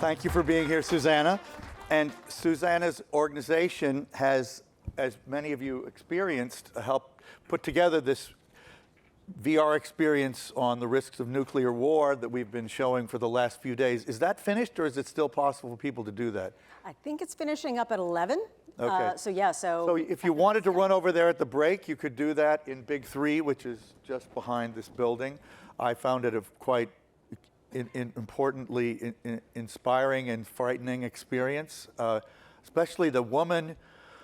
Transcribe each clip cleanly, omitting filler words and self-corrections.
Thank you for being here, Susanna. And Susanna's organization has, as many of you experienced, helped put together this VR experience on the risks of nuclear war that we've been showing for the last few days. Is that finished, or is it still possible for people to do that? I think it's finishing up at 11. Okay. So if you wanted to run over there at the break, you could do that in Big 3, which is just behind this building. I found it a quite importantly inspiring and frightening experience, especially the woman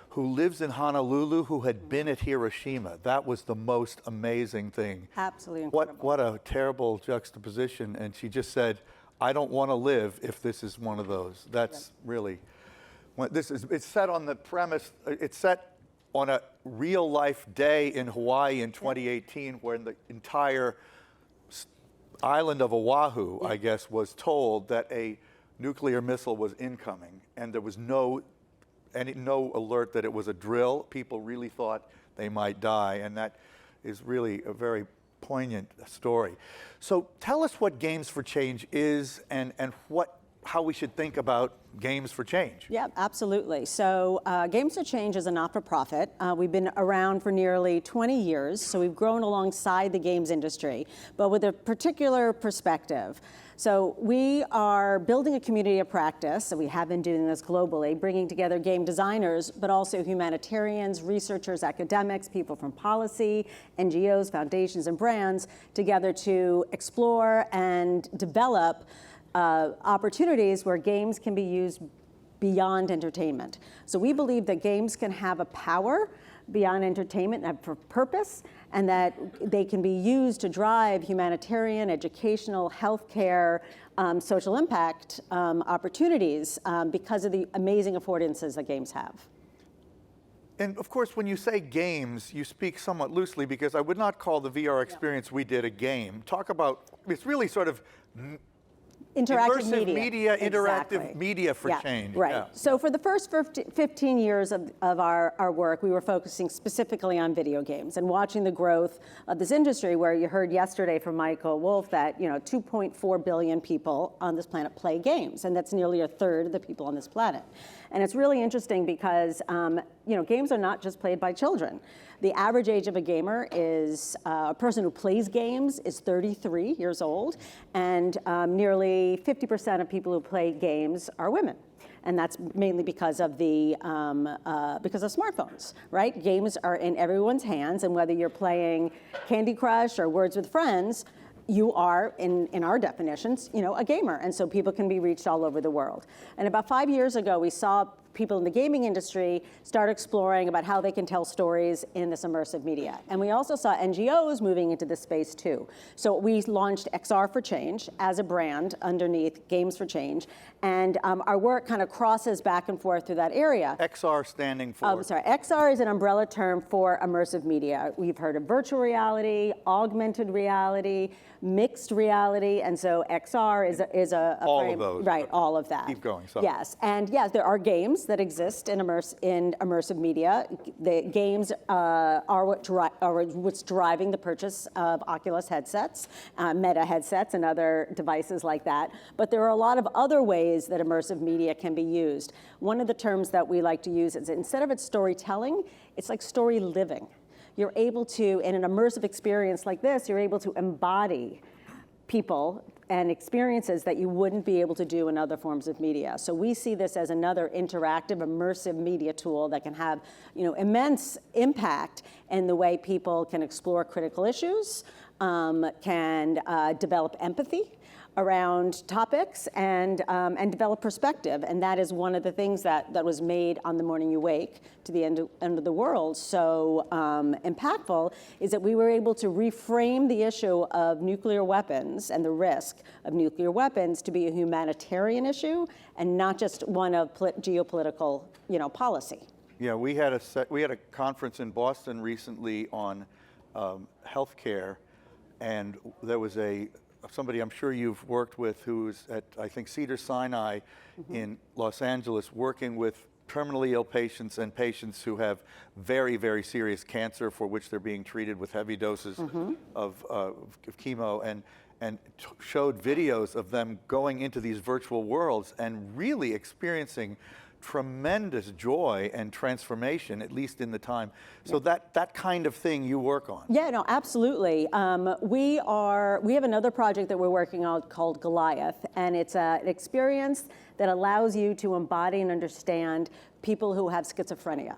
who lives in Honolulu who had been at Hiroshima. That was the most amazing thing. Absolutely incredible. What a terrible juxtaposition. And she just said, I don't want to live if this is one of those. That's really, it's set on the premise, it's set on a real life day in Hawaii in 2018 where the entire island of Oahu, I guess, was told that a nuclear missile was incoming, and there was no alert that it was a drill. People really thought they might die, and that is really a very poignant story. So tell us what Games for Change is and how we should think about Games for Change. Yeah, absolutely. So Games for Change is a not-for-profit. We've been around for nearly 20 years, so we've grown alongside the games industry, but with a particular perspective. So we are building a community of practice, and we have been doing this globally, bringing together game designers, but also humanitarians, researchers, academics, people from policy, NGOs, foundations, and brands together to explore and develop opportunities where games can be used beyond entertainment. So we believe that games can have a power beyond entertainment and for purpose, and that they can be used to drive humanitarian, educational, healthcare, social impact opportunities because of the amazing affordances that games have. And of course, when you say games, you speak somewhat loosely, because I would not call the VR experience we did a game. Talk about, it's really sort of Interactive media, interactive exactly. media for change. Right. Yeah. So for the first 15 years of our work, we were focusing specifically on video games and watching the growth of this industry, where you heard yesterday from Michael Wolf that 2.4 billion people on this planet play games, and that's nearly a third of the people on this planet. And it's really interesting because games are not just played by children. The average age of a gamer is, a person who plays games is 33 years old, and nearly 50% of people who play games are women. And that's mainly because of smartphones, right? Games are in everyone's hands, and whether you're playing Candy Crush or Words with Friends, you are, in our definitions, a gamer, and so people can be reached all over the world. And about 5 years ago, we saw people in the gaming industry start exploring about how they can tell stories in this immersive media. And we also saw NGOs moving into this space too. So we launched XR for Change as a brand underneath Games for Change, and our work kind of crosses back and forth through that area. XR standing for? XR is an umbrella term for immersive media. We've heard of virtual reality, augmented reality, mixed reality, and so XR is a all frame, of those. Right, all of that. Keep going. Sorry. Yes, and yes, there are games that exist in immersive media. The games are what's driving the purchase of Oculus headsets, Meta headsets, and other devices like that. But there are a lot of other ways that immersive media can be used. One of the terms that we like to use is, instead of it's storytelling, it's like story living. You're able to, in an immersive experience like this, you're able to embody people and experiences that you wouldn't be able to do in other forms of media. So we see this as another interactive, immersive media tool that can have immense impact in the way people can explore critical issues, can develop empathy around topics, and develop perspective. And that is one of the things that was made on The Morning You Wake to the end of the world so impactful, is that we were able to reframe the issue of nuclear weapons and the risk of nuclear weapons to be a humanitarian issue and not just one of geopolitical policy. Yeah, we had a conference in Boston recently on healthcare, and there was somebody I'm sure you've worked with who's at, I think, Cedars-Sinai in Los Angeles, working with terminally ill patients and patients who have very, very serious cancer for which they're being treated with heavy doses of chemo, and showed videos of them going into these virtual worlds and really experiencing tremendous joy and transformation, at least in the time. So that kind of thing you work on. Yeah, no, absolutely. We have another project that we're working on called Goliath, and it's an experience that allows you to embody and understand people who have schizophrenia.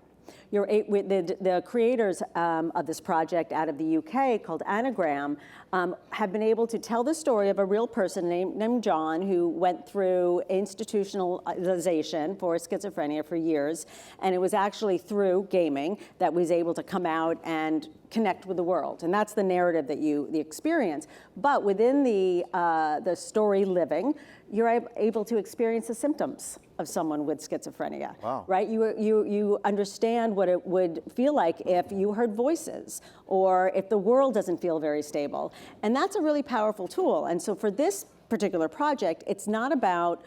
The creators of this project out of the UK called Anagram have been able to tell the story of a real person named John who went through institutionalization for schizophrenia for years, and it was actually through gaming that was able to come out and connect with the world, and that's the narrative that the experience. But within the story living, you're able to experience the symptoms of someone with schizophrenia. Wow. Right? You understand what it would feel like if you heard voices or if the world doesn't feel very stable, and that's a really powerful tool. And so for this particular project, it's not about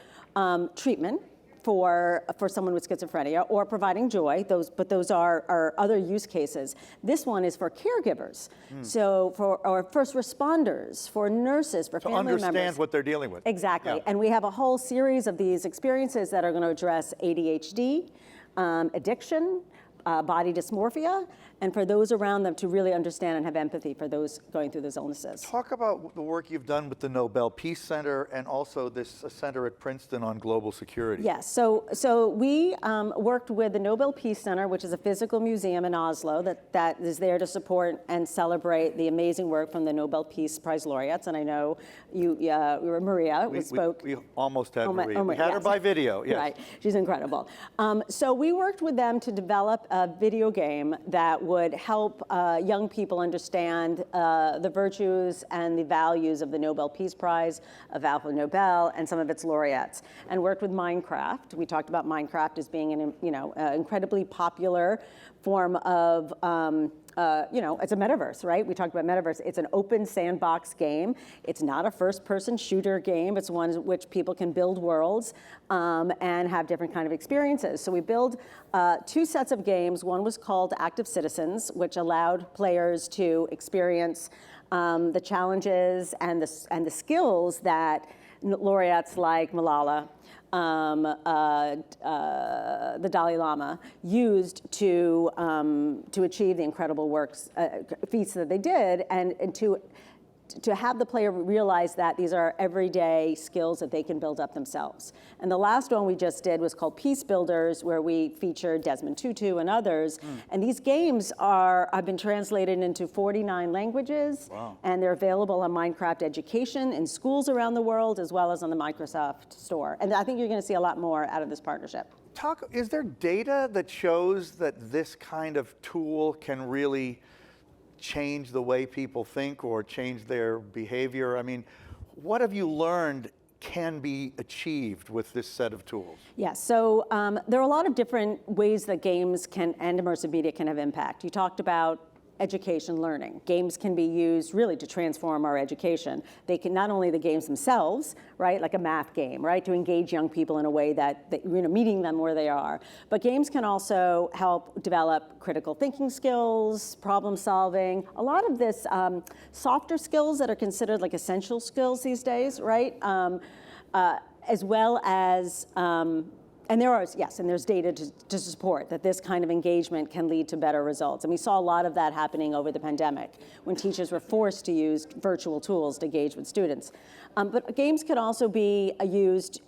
treatment for someone with schizophrenia or providing joy, but those are other use cases. This one is for caregivers, so or first responders, for nurses, for family members. To understand what they're dealing with. Exactly, Yeah. and we have a whole series of these experiences that are going to address ADHD, addiction, body dysmorphia, and for those around them to really understand and have empathy for those going through those illnesses. Talk about the work you've done with the Nobel Peace Center and also this center at Princeton on global security. Yes, so we worked with the Nobel Peace Center, which is a physical museum in Oslo that is there to support and celebrate the amazing work from the Nobel Peace Prize laureates. And I know you were Maria, we spoke. We almost had Maria. Oh, we had her yes. by video, yes. Right, she's incredible. So we worked with them to develop a video game that would help young people understand the virtues and the values of the Nobel Peace Prize, of Alpha Nobel, and some of its laureates, and worked with Minecraft. We talked about Minecraft as being an incredibly popular form of it's a metaverse, right? We talked about metaverse. It's an open sandbox game. It's not a first-person shooter game. It's one in which people can build worlds and have different kind of experiences. So we built 2 sets of games. One was called Active Citizens, which allowed players to experience the challenges and the skills that laureates like Malala, the Dalai Lama used to achieve the incredible feats that they did, and to have the player realize that these are everyday skills that they can build up themselves. And the last one we just did was called Peace Builders, where we featured Desmond Tutu and others. And these games have been translated into 49 languages. Wow. And they're available on Minecraft Education in schools around the world, as well as on the Microsoft Store. And I think you're going to see a lot more out of this partnership. Is there data that shows that this kind of tool can really change the way people think or change their behavior? I mean, what have you learned can be achieved with this set of tools? Yeah, so there are a lot of different ways that games and immersive media can have impact. You talked about education learning. Games can be used really to transform our education. They can, not only the games themselves, right, like a math game, right, to engage young people in a way that meeting them where they are, but games can also help develop critical thinking skills, problem solving, a lot of this softer skills that are considered like essential skills these days, right, as well as and there's data to support that this kind of engagement can lead to better results. And we saw a lot of that happening over the pandemic when teachers were forced to use virtual tools to engage with students. But games could also be used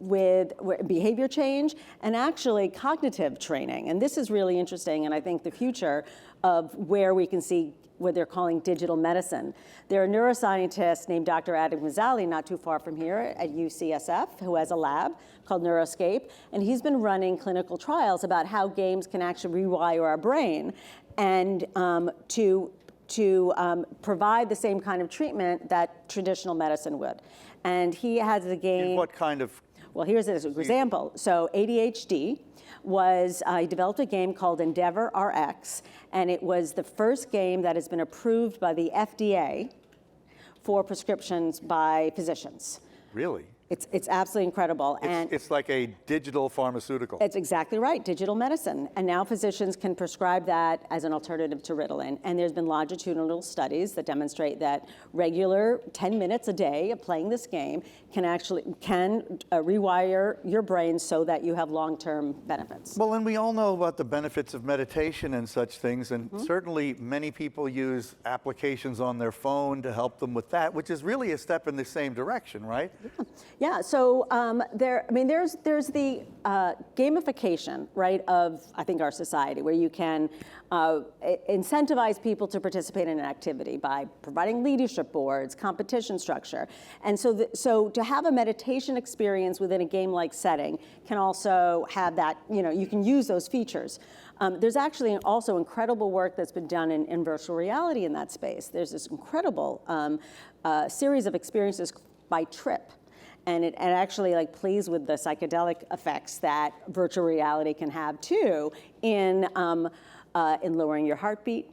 with behavior change and actually cognitive training. And this is really interesting, and I think the future of where we can see what they're calling digital medicine. There are neuroscientists named Dr. Adam Ghazali, not too far from here at UCSF, who has a lab called Neuroscape, and he's been running clinical trials about how games can actually rewire our brain and to provide the same kind of treatment that traditional medicine would. And he has a game. In what kind of? Well, here's an example. So ADHD he developed a game called Endeavor RX, and it was the first game that has been approved by the FDA for prescriptions by physicians. Really? It's absolutely incredible. It's like a digital pharmaceutical. It's exactly right, digital medicine. And now physicians can prescribe that as an alternative to Ritalin. And there's been longitudinal studies that demonstrate that regular 10 minutes a day of playing this game can rewire your brain so that you have long-term benefits. Well, and we all know about the benefits of meditation and such things, and certainly many people use applications on their phone to help them with that, which is really a step in the same direction, right? Yeah, so there's the gamification, right, of, I think, our society, where you can incentivize people to participate in an activity by providing leadership boards, competition structure. And so to have a meditation experience within a game-like setting can also have that, you can use those features. There's actually also incredible work that's been done in virtual reality in that space. There's this incredible series of experiences by Trip. And it actually plays with the psychedelic effects that virtual reality can have too in lowering your heartbeat,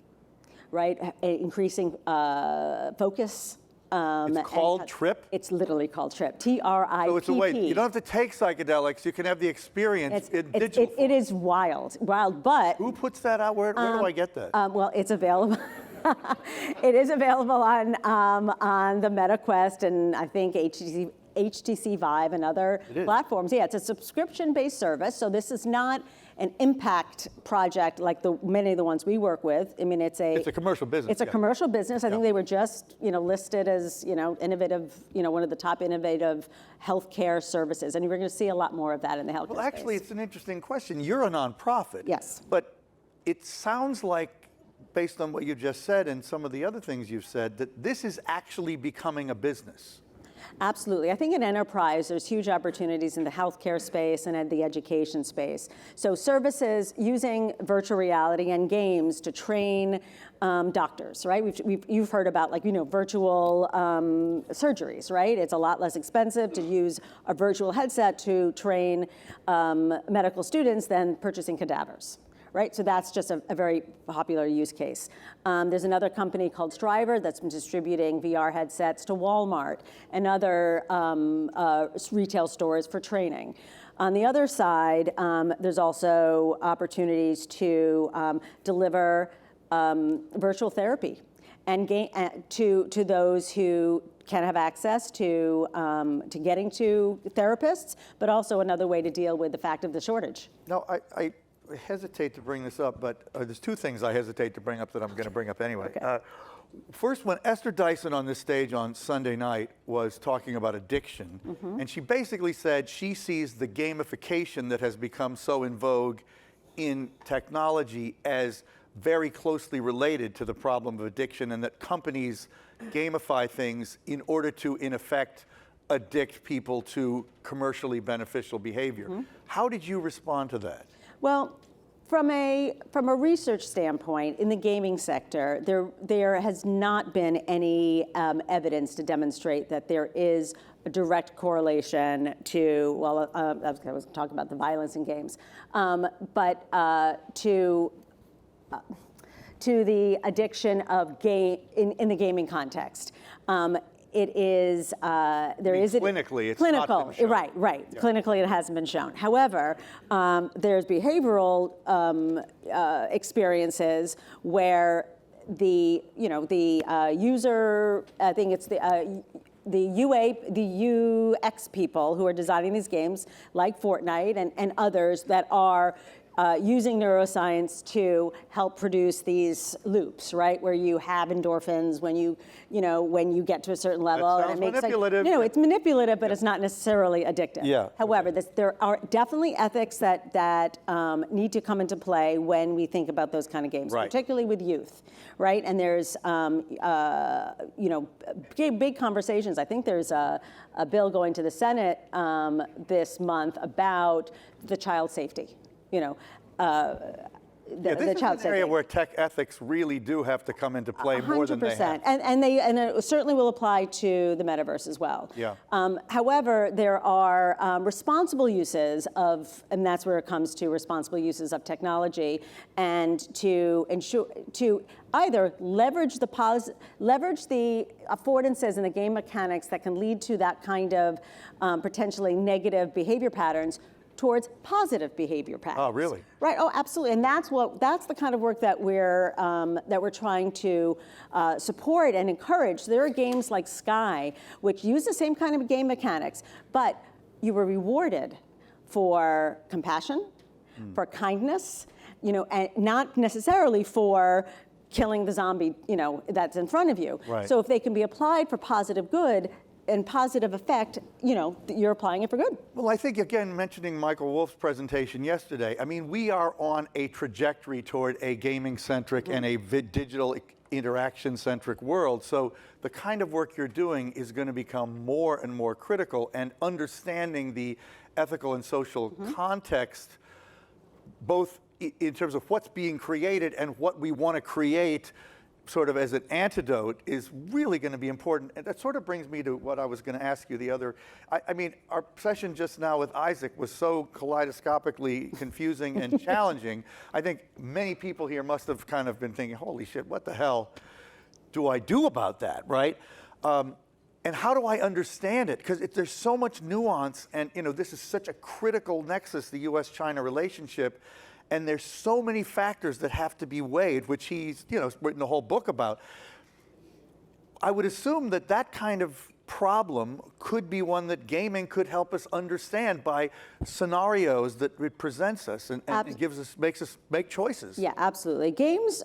right? Increasing focus. It's called Trip? It's literally called Trip. T-R-I-P-P. So it's a way, you don't have to take psychedelics, you can have the experience in digital form. It is wild, but... Who puts that out? Where do I get that? Well, it's available. It is available on the MetaQuest and I think HTC Vive and other platforms. Yeah, it's a subscription-based service, so this is not an impact project like many of the ones we work with. I mean, it's a commercial business. It's a commercial business. I think they were just, listed as, innovative, one of the top innovative healthcare services, and we're going to see a lot more of that in the healthcare Well, actually, it's an interesting question. You're a nonprofit. Yes. But it sounds like, based on what you just said and some of the other things you've said, that this is actually becoming a business. Absolutely. I think in enterprise, there's huge opportunities in the healthcare space and in the education space. So services using virtual reality and games to train doctors, right? You've heard about virtual surgeries, right? It's a lot less expensive to use a virtual headset to train medical students than purchasing cadavers. Right, so that's just a very popular use case. There's another company called Striver that's been distributing VR headsets to Walmart and other retail stores for training. On the other side, there's also opportunities to deliver virtual therapy and to those who can have access to getting to therapists, but also another way to deal with the fact of the shortage. No, I hesitate to bring this up, but there's two things I hesitate to bring up that I'm going to bring up anyway. Okay. First, when Esther Dyson on this stage on Sunday night was talking about addiction, and she basically said she sees the gamification that has become so in vogue in technology as very closely related to the problem of addiction, and that companies gamify things in order to, in effect, addict people to commercially beneficial behavior. How did you respond to that? Well, from a research standpoint, in the gaming sector, there has not been any evidence to demonstrate that there is a direct correlation to, I was talking about the violence in games, but to the addiction of in the gaming context. It is, clinically, it's clinical, not been shown. Right. Yeah. Clinically, it hasn't been shown. However, there's behavioral experiences where the user, I think it's the UX people who are designing these games, like Fortnite and others that are using neuroscience to help produce these loops, right, where you have endorphins when you get to a certain level, and it makes manipulative. It's manipulative, but it's not necessarily addictive. Yeah. However, there are definitely ethics that need to come into play when we think about those kind of games, right, particularly with youth, right? And there's big conversations. I think there's a bill going to the Senate This child is an area safety. where tech ethics really do have to come into play more than they have. 100%. And it certainly will apply to the metaverse as well. Yeah. However, there are responsible uses of, and that's where it comes to responsible uses of technology, and to ensure to either leverage the affordances and the game mechanics that can lead to that kind of potentially negative behavior patterns towards positive behavior patterns. Oh, really? Right. Oh, absolutely. And that's the kind of work that we're trying to support and encourage. There are games like Sky, which use the same kind of game mechanics, but you were rewarded for compassion, for kindness, and not necessarily for killing the zombie, that's in front of you. Right. So if they can be applied for positive good and positive effect, you're applying it for good. Well, I think, again, mentioning Michael Wolff's presentation yesterday, I mean, we are on a trajectory toward a gaming-centric and a digital interaction-centric world. So the kind of work you're doing is going to become more and more critical, and understanding the ethical and social context, both in terms of what's being created and what we want to create sort of as an antidote, is really going to be important. And that sort of brings me to what I was going to ask you the other. I mean, our session just now with Isaac was so kaleidoscopically confusing and challenging. I think many people here must have kind of been thinking, holy shit, what the hell do I do about that, right? And how do I understand it? Because there's so much nuance, and this is such a critical nexus, the U.S.-China relationship. And there's so many factors that have to be weighed, which he's written a whole book about. I would assume that kind of problem could be one that gaming could help us understand by scenarios that it presents us and makes us make choices. Yeah, absolutely. Games,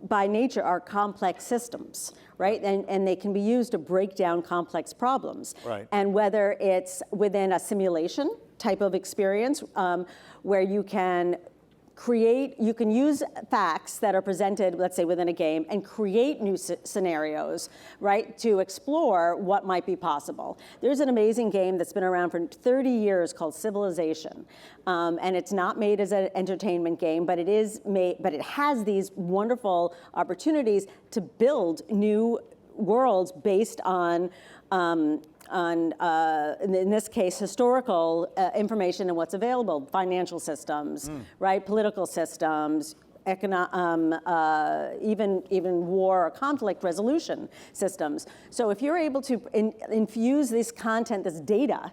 by nature, are complex systems, right? And they can be used to break down complex problems. Right. And whether it's within a simulation type of experience, where you can use facts that are presented, let's say, within a game, and create new scenarios, right, to explore what might be possible. There's an amazing game that's been around for 30 years called Civilization, and it's not made as an entertainment game, but it has these wonderful opportunities to build new worlds based on in this case, historical information and what's available, financial systems, right, political systems, even war or conflict resolution systems. So if you're able to infuse this content, this data,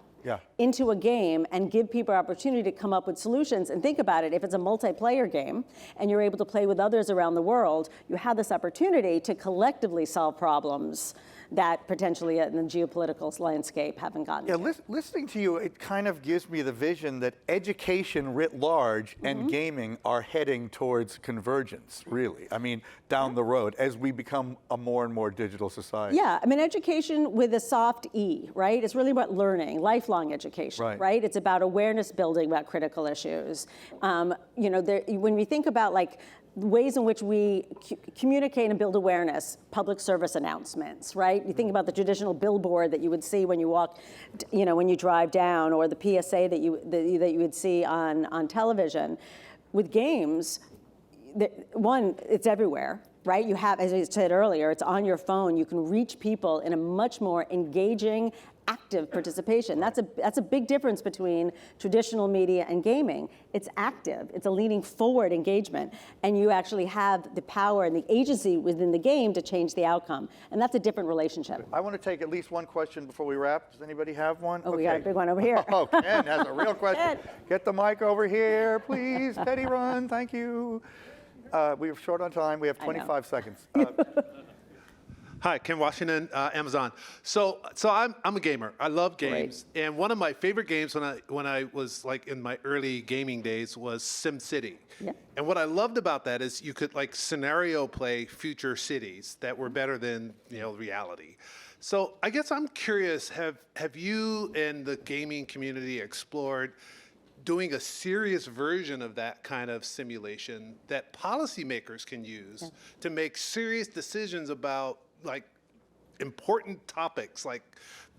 into a game and give people opportunity to come up with solutions, and think about it, if it's a multiplayer game and you're able to play with others around the world, you have this opportunity to collectively solve problems that potentially in the geopolitical landscape haven't gotten to. Listening to you, it kind of gives me the vision that education writ large and gaming are heading towards convergence, really. I mean, down the road, as we become a more and more digital society. Yeah, I mean, education with a soft E, right? It's really about learning, lifelong education, right? It's about awareness building about critical issues. When we think about ways in which we communicate and build awareness, public service announcements, right? You think about the traditional billboard that you would see when you walk, when you drive down, or the PSA that you would see on television. With games, it's everywhere, right? You have, as I said earlier, it's on your phone. You can reach people in a much more engaging, active participation. That's a big difference between traditional media and gaming. It's active. It's a leaning forward engagement, and you actually have the power and the agency within the game to change the outcome, and that's a different relationship. I want to take at least one question before we wrap. Does anybody have one? Oh, we got a big one over here. Oh, Ken has a real question. Get the mic over here, please. Teddy, run. Thank you. We are short on time. We have 25 seconds. Hi, Ken Washington, Amazon. So I'm a gamer. I love games, and one of my favorite games when I was in my early gaming days was SimCity. Yeah. And what I loved about that is you could scenario play future cities that were better than reality. So I guess I'm curious, have you and the gaming community explored doing a serious version of that kind of simulation that policymakers can use to make serious decisions about important topics like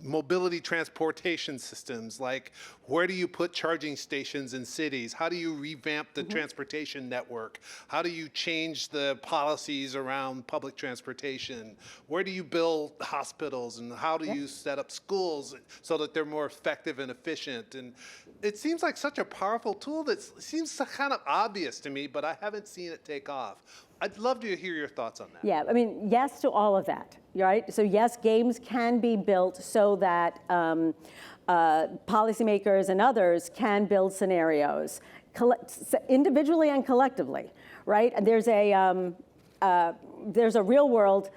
mobility transportation systems, like where do you put charging stations in cities? How do you revamp the transportation network? How do you change the policies around public transportation? Where do you build hospitals, and how do you set up schools so that they're more effective and efficient? And it seems like such a powerful tool that seems kind of obvious to me, but I haven't seen it take off. I'd love to hear your thoughts on that. Yeah, I mean, yes to all of that, right? So yes, games can be built so that policymakers and others can build scenarios individually and collectively, right? And there's a real world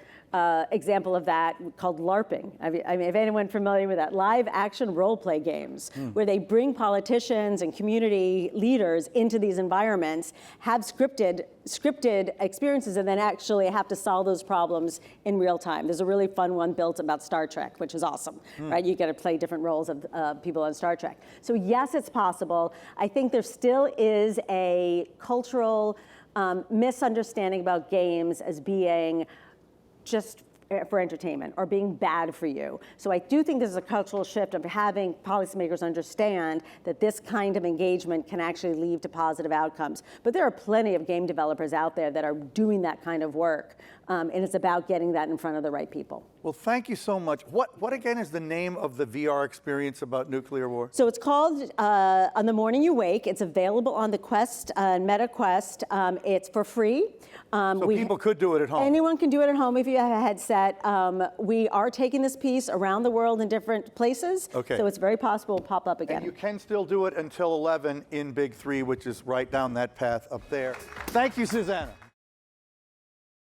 example of that called LARPing. I mean, if anyone familiar with that, live action role play games, where they bring politicians and community leaders into these environments, have scripted experiences, and then actually have to solve those problems in real time. There's a really fun one built about Star Trek, which is awesome, right? You get to play different roles of people on Star Trek. So yes, it's possible. I think there still is a cultural misunderstanding about games as being just for entertainment or being bad for you. So I do think there's a cultural shift of having policymakers understand that this kind of engagement can actually lead to positive outcomes. But there are plenty of game developers out there that are doing that kind of work. And it's about getting that in front of the right people. Well, thank you so much. What again is the name of the VR experience about nuclear war? So it's called On the Morning You Wake. It's available on the Quest, Meta Quest. It's for free. So people could do it at home? Anyone can do it at home if you have a headset. We are taking this piece around the world in different places. Okay. So it's very possible it'll pop up again. And you can still do it until 11 in Big 3, which is right down that path up there. Thank you, Susanna.